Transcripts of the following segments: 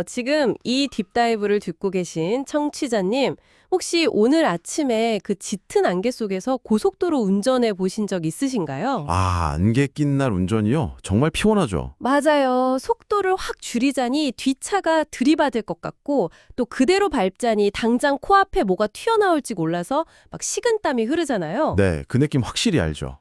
지금 이 딥다이브를 듣고 계신 청취자님, 혹시 오늘 아침에 그 짙은 안개 속에서 고속도로 운전해 보신 적 있으신가요? 아, 안개 낀 날 운전이요? 정말 피곤하죠. 맞아요. 속도를 확 줄이자니 뒷차가 들이받을 것 같고 또 그대로 밟자니 당장 코앞에 뭐가 튀어나올지 몰라서 막 식은땀이 흐르잖아요. 네, 그 느낌 확실히 알죠.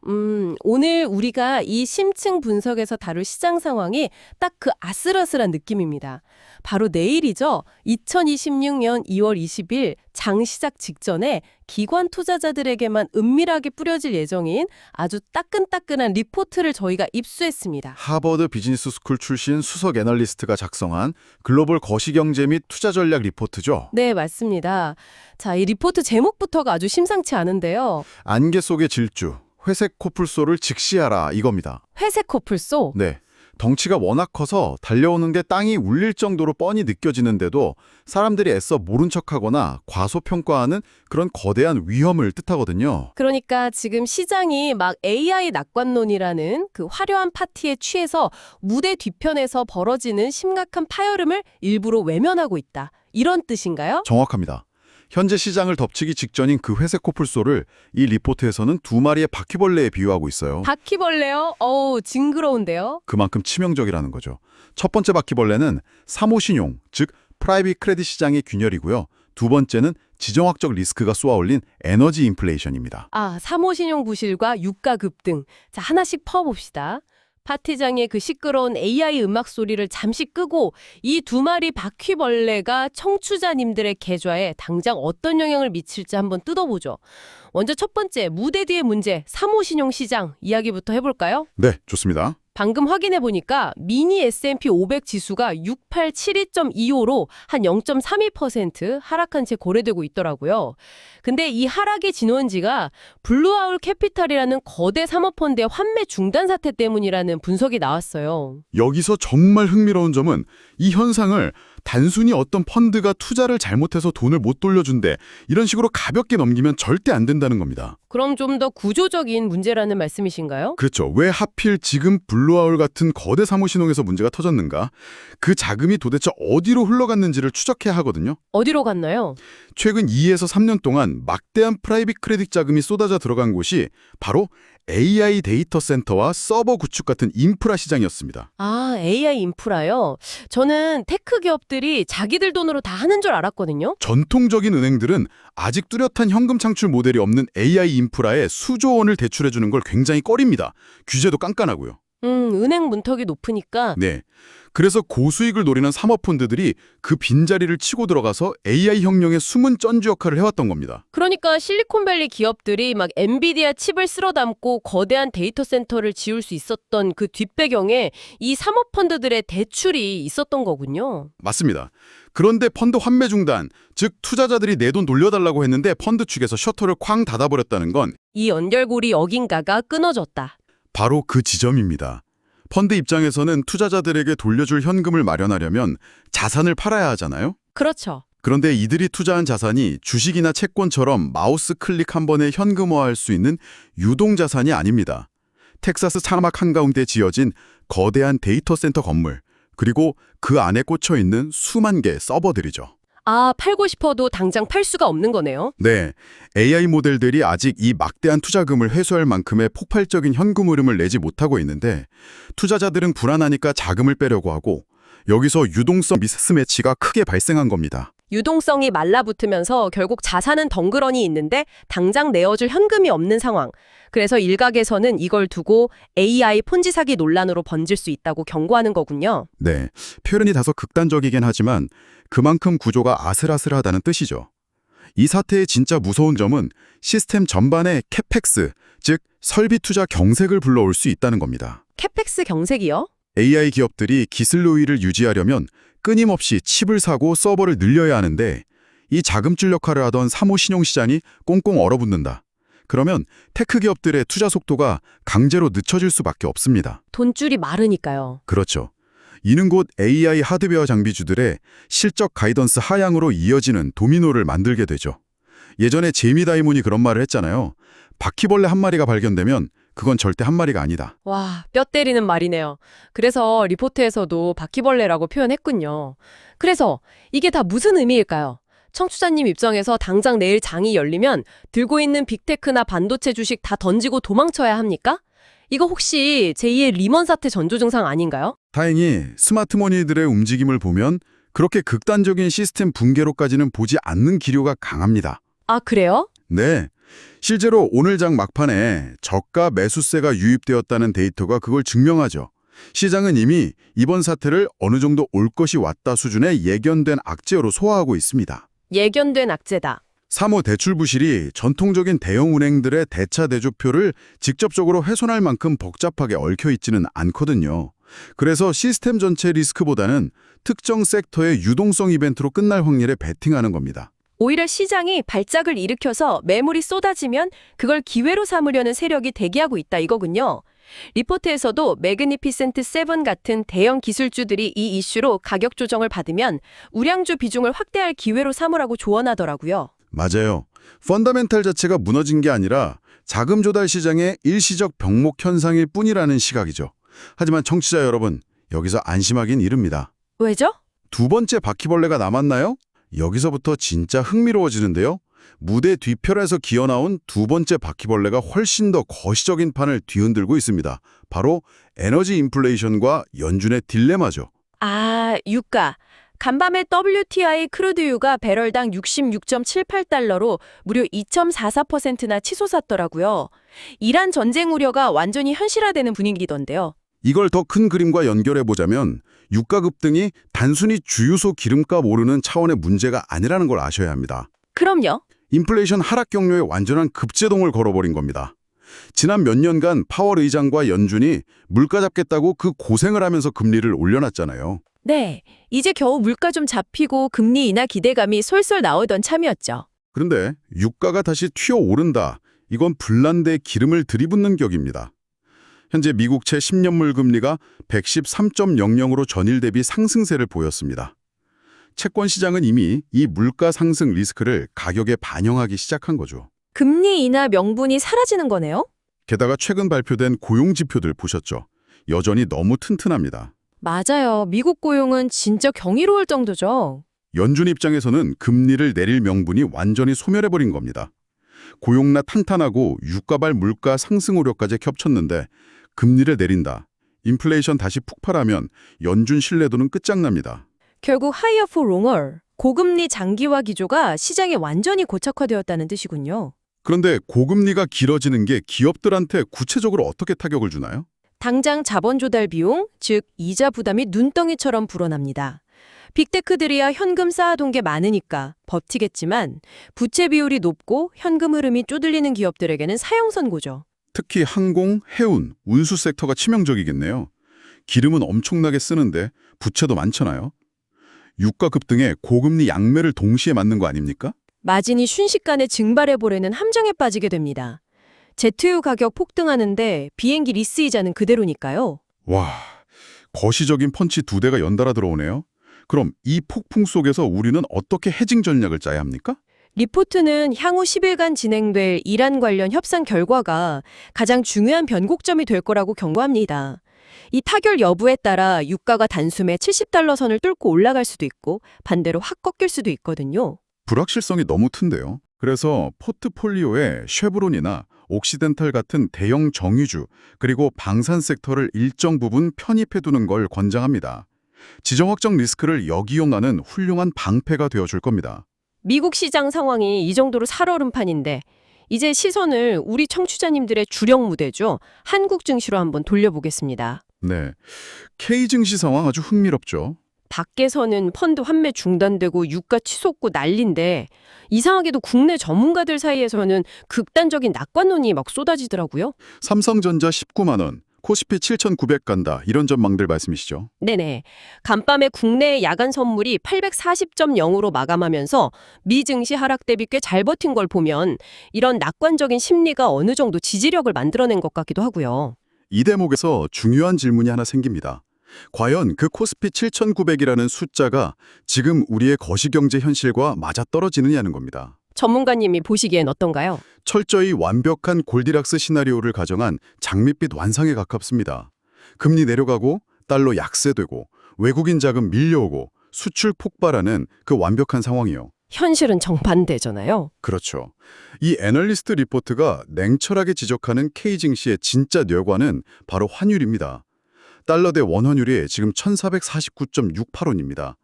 오늘 우리가 이 심층 분석에서 다룰 시장 상황이 딱 그 아슬아슬한 느낌입니다. 바로 내일이죠. 2026년 2월 20일 장 시작 직전에 기관 투자자들에게만 은밀하게 뿌려질 예정인 아주 따끈따끈한 리포트를 저희가 입수했습니다. 하버드 비즈니스 스쿨 출신 수석 애널리스트가 작성한 글로벌 거시경제 및 투자 전략 리포트죠. 네, 맞습니다. 자, 이 리포트 제목부터가 아주 심상치 않은데요. 안개 속의 질주, 회색 코뿔소를 직시하라 이겁니다. 회색 코뿔소? 네. 덩치가 워낙 커서 달려오는 게 땅이 울릴 정도로 뻔히 느껴지는데도 사람들이 애써 모른 척하거나 과소평가하는 그런 거대한 위험을 뜻하거든요. 그러니까 지금 시장이 막 AI 낙관론이라는 그 화려한 파티에 취해서 무대 뒤편에서 벌어지는 심각한 파열음을 일부러 외면하고 있다. 이런 뜻인가요? 정확합니다. 현재 시장을 덮치기 직전인 그 회색 코뿔소를 이 리포트에서는 두 마리의 바퀴벌레에 비유하고 있어요. 바퀴벌레요? 어우, 징그러운데요? 그만큼 치명적이라는 거죠. 첫 번째 바퀴벌레는 사모신용, 즉 프라이빗 크레딧 시장의 균열이고요. 두 번째는 지정학적 리스크가 쏘아올린 에너지 인플레이션입니다. 아, 사모신용 부실과 유가 급등. 자, 하나씩 퍼봅시다. 파티장의 그 시끄러운 AI 음악 소리를 잠시 끄고 이 두 마리 바퀴벌레가 청취자님들의 계좌에 당장 어떤 영향을 미칠지 한번 뜯어보죠. 먼저 첫 번째, 무대 뒤의 문제, 사모신용 시장 이야기부터 해볼까요? 네, 좋습니다. 방금 확인해 보니까 미니 S&P 500 지수가 6872.25로 한 0.32% 하락한 채 거래되고 있더라고요. 근데 이 하락의 진원지가 블루아울 캐피탈이라는 거대 사모펀드의 환매 중단 사태 때문이라는 분석이 나왔어요. 여기서 정말 흥미로운 점은 이 현상을 단순히 어떤 펀드가 투자를 잘못해서 돈을 못 돌려준대 이런 식으로 가볍게 넘기면 절대 안 된다는 겁니다. 그럼 좀 더 구조적인 문제라는 말씀이신가요? 그렇죠. 왜 하필 지금 블루아울 같은 거대 사모신용에서 문제가 터졌는가? 그 자금이 도대체 어디로 흘러갔는지를 추적해야 하거든요. 어디로 갔나요? 최근 2에서 3년 동안 막대한 프라이빗 크레딧 자금이 쏟아져 들어간 곳이 바로 AI 데이터 센터와 서버 구축 같은 인프라 시장이었습니다. 아, AI 인프라요? 저는 테크 기업들이 자기들 돈으로 다 하는 줄 알았거든요. 전통적인 은행들은 아직 뚜렷한 현금 창출 모델이 없는 AI 인프라에 수조 원을 대출해주는 걸 굉장히 꺼립니다. 규제도 깐깐하고요. 은행 문턱이 높으니까 네. 그래서 고수익을 노리는 사모펀드들이 그 빈자리를 치고 들어가서 AI 혁명의 숨은 쩐주 역할을 해왔던 겁니다. 그러니까 실리콘밸리 기업들이 막 엔비디아 칩을 쓸어 담고 거대한 데이터 센터를 지을 수 있었던 그 뒷배경에 이 사모펀드들의 대출이 있었던 거군요. 맞습니다. 그런데 펀드 환매 중단, 즉 투자자들이 내 돈 돌려달라고 했는데 펀드 측에서 셔터를 쾅 닫아버렸다는 건 이 연결고리 어딘가가 끊어졌다. 바로 그 지점입니다. 펀드 입장에서는 투자자들에게 돌려줄 현금을 마련하려면 자산을 팔아야 하잖아요. 그렇죠. 그런데 이들이 투자한 자산이 주식이나 채권처럼 마우스 클릭 한 번에 현금화할 수 있는 유동자산이 아닙니다. 텍사스 사막 한가운데 지어진 거대한 데이터 센터 건물, 그리고 그 안에 꽂혀있는 수만 개의 서버들이죠. 아, 팔고 싶어도 당장 팔 수가 없는 거네요. 네, AI 모델들이 아직 이 막대한 투자금을 회수할 만큼의 폭발적인 현금 흐름을 내지 못하고 있는데 투자자들은 불안하니까 자금을 빼려고 하고 여기서 유동성 미스매치가 크게 발생한 겁니다. 유동성이 말라붙으면서 결국 자산은 덩그러니 있는데 당장 내어줄 현금이 없는 상황. 그래서 일각에서는 이걸 두고 AI 폰지 사기 논란으로 번질 수 있다고 경고하는 거군요. 네, 표현이 다소 극단적이긴 하지만 그만큼 구조가 아슬아슬하다는 뜻이죠. 이 사태의 진짜 무서운 점은 시스템 전반의 캐펙스, 즉 설비 투자 경색을 불러올 수 있다는 겁니다. 캐펙스 경색이요? AI 기업들이 기술 우위를 유지하려면 끊임없이 칩을 사고 서버를 늘려야 하는데 이 자금줄 역할을 하던 사모신용 시장이 꽁꽁 얼어붙는다. 그러면 테크 기업들의 투자 속도가 강제로 늦춰질 수밖에 없습니다. 돈줄이 마르니까요. 그렇죠. 이는 곧 AI 하드웨어 장비주들의 실적 가이던스 하향으로 이어지는 도미노를 만들게 되죠. 예전에 제이미 다이몬이 그런 말을 했잖아요. 바퀴벌레 한 마리가 발견되면 그건 절대 한 마리가 아니다. 와, 뼈 때리는 말이네요. 그래서 리포트에서도 바퀴벌레라고 표현했군요. 그래서 이게 다 무슨 의미일까요? 청취자님 입장에서 당장 내일 장이 열리면 들고 있는 빅테크나 반도체 주식 다 던지고 도망쳐야 합니까? 이거 혹시 제2의 리먼 사태 전조 증상 아닌가요? 다행히 스마트머니들의 움직임을 보면 그렇게 극단적인 시스템 붕괴로까지는 보지 않는 기류가 강합니다. 아, 그래요? 네. 실제로 오늘 장 막판에 저가 매수세가 유입되었다는 데이터가 그걸 증명하죠. 시장은 이미 이번 사태를 어느 정도 올 것이 왔다 수준의 예견된 악재로 소화하고 있습니다. 예견된 악재다. 사모대출부실이 전통적인 대형은행들의 대차대조표를 직접적으로 훼손할 만큼 복잡하게 얽혀있지는 않거든요. 그래서 시스템 전체 리스크보다는 특정 섹터의 유동성 이벤트로 끝날 확률에 베팅하는 겁니다. 오히려 시장이 발작을 일으켜서 매물이 쏟아지면 그걸 기회로 삼으려는 세력이 대기하고 있다 이거군요. 리포트에서도 매그니피센트 7 같은 대형 기술주들이 이 이슈로 가격 조정을 받으면 우량주 비중을 확대할 기회로 삼으라고 조언하더라고요. 맞아요. 펀더멘탈 자체가 무너진 게 아니라 자금 조달 시장의 일시적 병목 현상일 뿐이라는 시각이죠. 하지만 청취자 여러분, 여기서 안심하긴 이릅니다. 왜죠? 두 번째 바퀴벌레가 남았나요? 여기서부터 진짜 흥미로워지는데요. 무대 뒤편에서 기어나온 두 번째 바퀴벌레가 훨씬 더 거시적인 판을 뒤흔들고 있습니다. 바로 에너지 인플레이션과 연준의 딜레마죠. 아, 유가. 간밤에 WTI 크루드유가 배럴당 66.78달러로 무려 2.44%나 치솟았더라고요. 이란 전쟁 우려가 완전히 현실화되는 분위기던데요. 이걸 더 큰 그림과 연결해보자면 유가 급등이 단순히 주유소 기름값 오르는 차원의 문제가 아니라는 걸 아셔야 합니다. 그럼요. 인플레이션 하락 경로에 완전한 급제동을 걸어버린 겁니다. 지난 몇 년간 파월 의장과 연준이 물가 잡겠다고 그 고생을 하면서 금리를 올려놨잖아요. 네, 이제 겨우 물가 좀 잡히고 금리 인하 기대감이 솔솔 나오던 참이었죠. 그런데 유가가 다시 튀어오른다. 이건 불난데 기름을 들이붓는 격입니다. 현재 미국채 10년물 금리가 113.00으로 전일 대비 상승세를 보였습니다. 채권 시장은 이미 이 물가 상승 리스크를 가격에 반영하기 시작한 거죠. 금리 인하 명분이 사라지는 거네요? 게다가 최근 발표된 고용 지표들 보셨죠? 여전히 너무 튼튼합니다. 맞아요. 미국 고용은 진짜 경이로울 정도죠. 연준 입장에서는 금리를 내릴 명분이 완전히 소멸해버린 겁니다. 고용나 탄탄하고 유가발 물가 상승 우려까지 겹쳤는데 금리를 내린다. 인플레이션 다시 폭발하면 연준 신뢰도는 끝장납니다. 결국 하이어 포 롱얼, 고금리 장기화 기조가 시장에 완전히 고착화되었다는 뜻이군요. 그런데 고금리가 길어지는 게 기업들한테 구체적으로 어떻게 타격을 주나요? 당장 자본 조달 비용, 즉 이자 부담이 눈덩이처럼 불어납니다. 빅테크들이야 현금 쌓아둔 게 많으니까 버티겠지만 부채 비율이 높고 현금 흐름이 쪼들리는 기업들에게는 사형선고죠. 특히 항공, 해운, 운수 섹터가 치명적이겠네요. 기름은 엄청나게 쓰는데 부채도 많잖아요. 유가 급등에 고금리 양매를 동시에 맞는 거 아닙니까? 마진이 순식간에 증발해버리는 함정에 빠지게 됩니다. 제트유 가격 폭등하는데 비행기 리스 이자는 그대로니까요. 와, 거시적인 펀치 두 대가 연달아 들어오네요. 그럼 이 폭풍 속에서 우리는 어떻게 해징 전략을 짜야 합니까? 리포트는 향후 10일간 진행될 이란 관련 협상 결과가 가장 중요한 변곡점이 될 거라고 경고합니다. 이 타결 여부에 따라 유가가 단숨에 70달러 선을 뚫고 올라갈 수도 있고 반대로 확 꺾일 수도 있거든요. 불확실성이 너무 튼데요. 그래서 포트폴리오에 쉐브론이나 옥시덴탈 같은 대형 정유주 그리고 방산 섹터를 일정 부분 편입해두는 걸 권장합니다. 지정 확정 리스크를 역이용하는 훌륭한 방패가 되어줄 겁니다. 미국 시장 상황이 이 정도로 살얼음판인데 이제 시선을 우리 청취자님들의 주력 무대죠. 한국 증시로 한번 돌려보겠습니다. 네, K 증시 상황 아주 흥미롭죠. 밖에서는 펀드 환매 중단되고 유가 치솟고 난린데 이상하게도 국내 전문가들 사이에서는 극단적인 낙관론이 막 쏟아지더라고요. 삼성전자 19만 원, 코스피 7,900 간다 이런 전망들 말씀이시죠? 네네. 간밤에 국내 야간 선물이 840.0으로 마감하면서 미 증시 하락 대비 꽤 잘 버틴 걸 보면 이런 낙관적인 심리가 어느 정도 지지력을 만들어낸 것 같기도 하고요. 이 대목에서 중요한 질문이 하나 생깁니다. 과연 그 코스피 7,900이라는 숫자가 지금 우리의 거시경제 현실과 맞아떨어지느냐는 겁니다. 전문가님이 보시기엔 어떤가요? 철저히 완벽한 골디락스 시나리오를 가정한 장밋빛 완성에 가깝습니다. 금리 내려가고 달러 약세되고 외국인 자금 밀려오고 수출 폭발하는 그 완벽한 상황이요. 현실은 정반대잖아요. 그렇죠. 이 애널리스트 리포트가 냉철하게 지적하는 K증시의 진짜 뇌관은 바로 환율입니다. 달러 대 원환율이 지금 1449.68원입니다.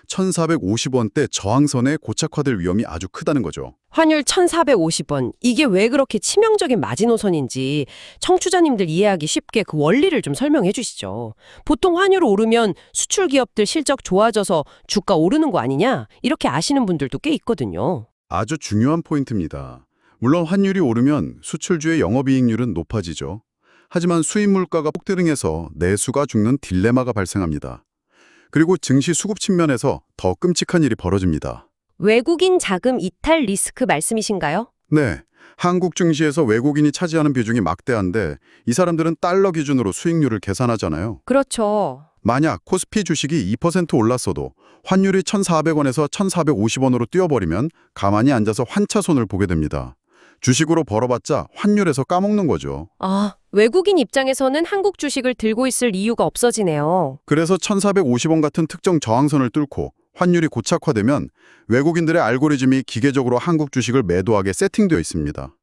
1450원대 저항선에 고착화될 위험이 아주 크다는 거죠. 환율 1,450원. 이게 왜 그렇게 치명적인 마지노선인지 청취자님들 이해하기 쉽게 그 원리를 좀 설명해 주시죠. 보통 환율 오르면 수출 기업들 실적 좋아져서 주가 오르는 거 아니냐? 이렇게 아시는 분들도 꽤 있거든요. 아주 중요한 포인트입니다. 물론 환율이 오르면 수출주의 영업이익률은 높아지죠. 하지만 수입 물가가 폭등해서 내수가 죽는 딜레마가 발생합니다. 그리고 증시 수급 측면에서 더 끔찍한 일이 벌어집니다. 외국인 자금 이탈 리스크 말씀이신가요? 네, 한국 증시에서 외국인이 차지하는 비중이 막대한데 이 사람들은 달러 기준으로 수익률을 계산하잖아요. 그렇죠. 만약 코스피 주식이 2% 올랐어도 환율이 1,400원에서 1,450원으로 뛰어버리면 가만히 앉아서 환차손을 보게 됩니다. 주식으로 벌어봤자 환율에서 까먹는 거죠. 아, 외국인 입장에서는 한국 주식을 들고 있을 이유가 없어지네요. 그래서 1,450원 같은 특정 저항선을 뚫고 환율이 고착화되면 외국인들의 알고리즘이 기계적으로 한국 주식을 매도하게 세팅되어 있습니다.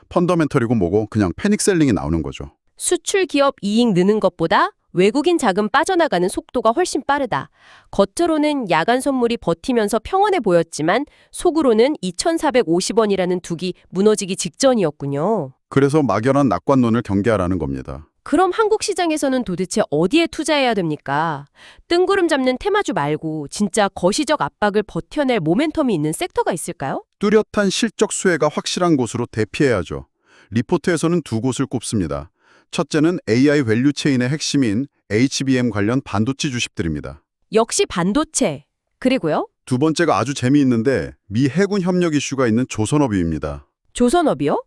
펀더멘털이고 뭐고 그냥 패닉셀링이 나오는 거죠. 수출 기업 이익 느는 것보다 외국인 자금 빠져나가는 속도가 훨씬 빠르다. 겉으로는 야간 선물이 버티면서 평온해 보였지만 속으로는 2,450원이라는 둑이 무너지기 직전이었군요. 그래서 막연한 낙관론을 경계하라는 겁니다. 그럼 한국 시장에서는 도대체 어디에 투자해야 됩니까? 뜬구름 잡는 테마주 말고 진짜 거시적 압박을 버텨낼 모멘텀이 있는 섹터가 있을까요? 뚜렷한 실적 수혜가 확실한 곳으로 대피해야죠. 리포트에서는 두 곳을 꼽습니다. 첫째는 AI 밸류체인의 핵심인 HBM 관련 반도체 주식들입니다. 역시 반도체. 그리고요? 두 번째가 아주 재미있는데 미 해군 협력 이슈가 있는 조선업입니다. 조선업이요?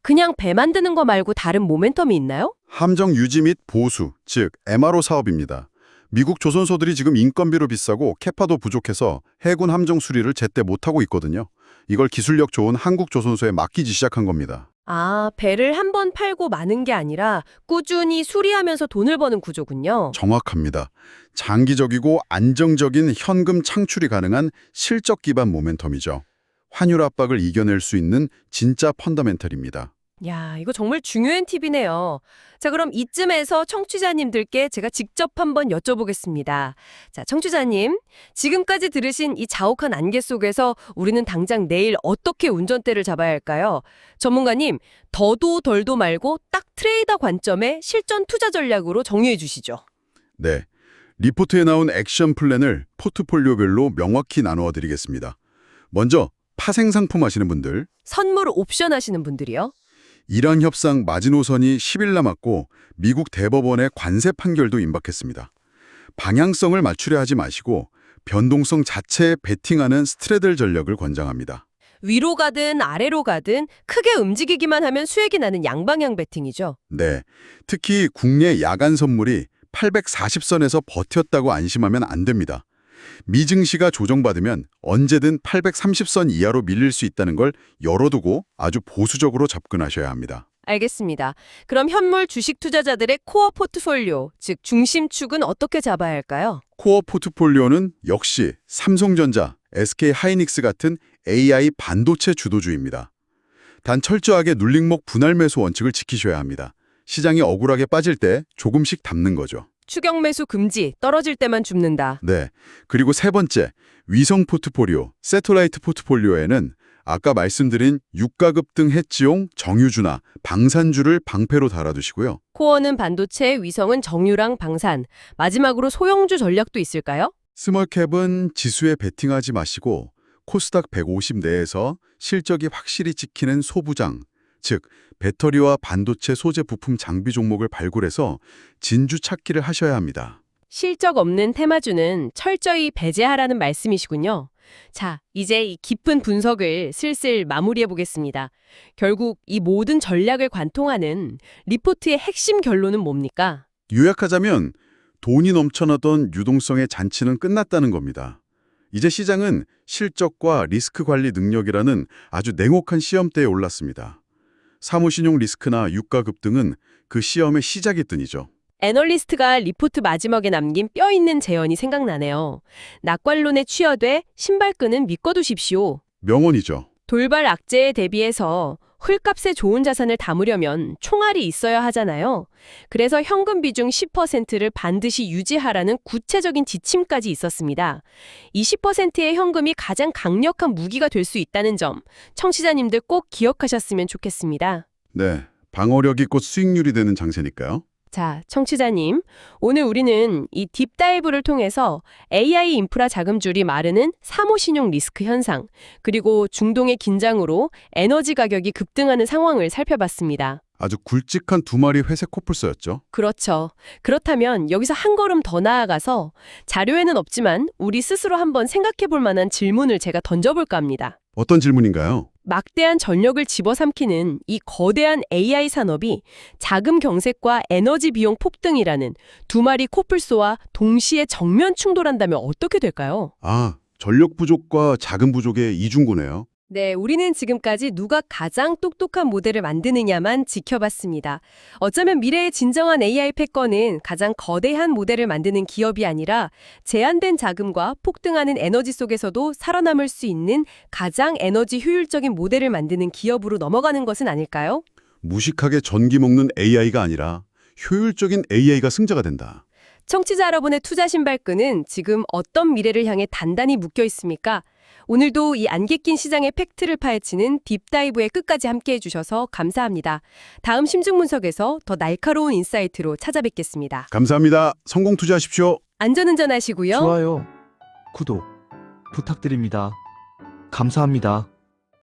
그냥 배 만드는 거 말고 다른 모멘텀이 있나요? 함정 유지 및 보수, 즉 MRO 사업입니다. 미국 조선소들이 지금 인건비로 비싸고 캐파도 부족해서 해군 함정 수리를 제때 못하고 있거든요. 이걸 기술력 좋은 한국 조선소에 맡기지 시작한 겁니다. 아, 배를 한 번 팔고 마는 게 아니라 꾸준히 수리하면서 돈을 버는 구조군요. 정확합니다. 장기적이고 안정적인 현금 창출이 가능한 실적 기반 모멘텀이죠. 환율 압박을 이겨낼 수 있는 진짜 펀더멘털입니다. 야, 이거 정말 중요한 팁이네요. 자, 그럼 이쯤에서 청취자님들께 제가 직접 한번 여쭤보겠습니다. 자, 청취자님, 지금까지 들으신 이 자욱한 안개 속에서 우리는 당장 내일 어떻게 운전대를 잡아야 할까요? 전문가님, 더도 덜도 말고 딱 트레이더 관점의 실전 투자 전략으로 정리해 주시죠. 네, 리포트에 나온 액션 플랜을 포트폴리오별로 명확히 나누어 드리겠습니다. 먼저 파생 상품 하시는 분들, 선물 옵션 하시는 분들이요. 이란 협상 마지노선이 10일 남았고 미국 대법원의 관세 판결도 임박했습니다. 방향성을 맞추려 하지 마시고 변동성 자체에 베팅하는 스트레들 전략을 권장합니다. 위로 가든 아래로 가든 크게 움직이기만 하면 수익이 나는 양방향 베팅이죠. 네, 특히 국내 야간 선물이 840선에서 버텼다고 안심하면 안 됩니다. 미증시가 조정받으면 언제든 830선 이하로 밀릴 수 있다는 걸 열어두고 아주 보수적으로 접근하셔야 합니다. 알겠습니다. 그럼 현물 주식 투자자들의 코어 포트폴리오, 즉 중심축은 어떻게 잡아야 할까요? 코어 포트폴리오는 역시 삼성전자, SK 하이닉스 같은 AI 반도체 주도주입니다. 단 철저하게 눌림목 분할 매수 원칙을 지키셔야 합니다. 시장이 억울하게 빠질 때 조금씩 담는 거죠. 추격 매수 금지, 떨어질 때만 줍는다. 네. 그리고 세 번째, 위성 포트폴리오, 새틀라이트 포트폴리오에는 아까 말씀드린 유가급 등 해치용, 정유주나 방산주를 방패로 달아두시고요. 코어는 반도체, 위성은 정유랑 방산. 마지막으로 소형주 전략도 있을까요? 스몰캡은 지수에 베팅하지 마시고 코스닥 150 내에서 실적이 확실히 찍히는 소부장, 즉 배터리와 반도체 소재 부품 장비 종목을 발굴해서 진주 찾기를 하셔야 합니다. 실적 없는 테마주는 철저히 배제하라는 말씀이시군요. 자, 이제 이 깊은 분석을 슬슬 마무리해 보겠습니다. 결국 이 모든 전략을 관통하는 리포트의 핵심 결론은 뭡니까? 요약하자면 돈이 넘쳐나던 유동성의 잔치는 끝났다는 겁니다. 이제 시장은 실적과 리스크 관리 능력이라는 아주 냉혹한 시험대에 올랐습니다. 사무신용 리스크나 유가 급등은 그 시험의 시작이더니죠. 애널리스트가 리포트 마지막에 남긴 뼈 있는 제언이 생각나네요. 낙관론에 취하되 신발끈은 믿거두십시오. 명언이죠. 돌발 악재에 대비해서 헐값에 좋은 자산을 담으려면 총알이 있어야 하잖아요. 그래서 현금 비중 10%를 반드시 유지하라는 구체적인 지침까지 있었습니다. 이 10%의 현금이 가장 강력한 무기가 될 수 있다는 점, 청취자님들 꼭 기억하셨으면 좋겠습니다. 네, 방어력이 곧 수익률이 되는 장세니까요. 자, 청취자님, 오늘 우리는 이 딥다이브를 통해서 AI 인프라 자금줄이 마르는 사모신용 리스크 현상, 그리고 중동의 긴장으로 에너지 가격이 급등하는 상황을 살펴봤습니다. 아주 굵직한 두 마리 회색 코뿔소였죠. 그렇죠. 그렇다면 여기서 한 걸음 더 나아가서 자료에는 없지만 우리 스스로 한번 생각해 볼 만한 질문을 제가 던져볼까 합니다. 어떤 질문인가요? 막대한 전력을 집어삼키는 이 거대한 AI 산업이 자금 경색과 에너지 비용 폭등이라는 두 마리 코뿔소와 동시에 정면 충돌한다면 어떻게 될까요? 아, 전력 부족과 자금 부족의 이중구네요. 네, 우리는 지금까지 누가 가장 똑똑한 모델을 만드느냐만 지켜봤습니다. 어쩌면 미래의 진정한 AI 패권은 가장 거대한 모델을 만드는 기업이 아니라 제한된 자금과 폭등하는 에너지 속에서도 살아남을 수 있는 가장 에너지 효율적인 모델을 만드는 기업으로 넘어가는 것은 아닐까요? 무식하게 전기 먹는 AI가 아니라 효율적인 AI가 승자가 된다. 청취자 여러분의 투자 신발끈은 지금 어떤 미래를 향해 단단히 묶여 있습니까? 오늘도 이 안개 낀 시장의 팩트를 파헤치는 딥다이브의 끝까지 함께해 주셔서 감사합니다. 다음 심층분석에서 더 날카로운 인사이트로 찾아뵙겠습니다. 감사합니다. 성공 투자하십시오. 안전운전하시고요. 좋아요, 구독 부탁드립니다. 감사합니다.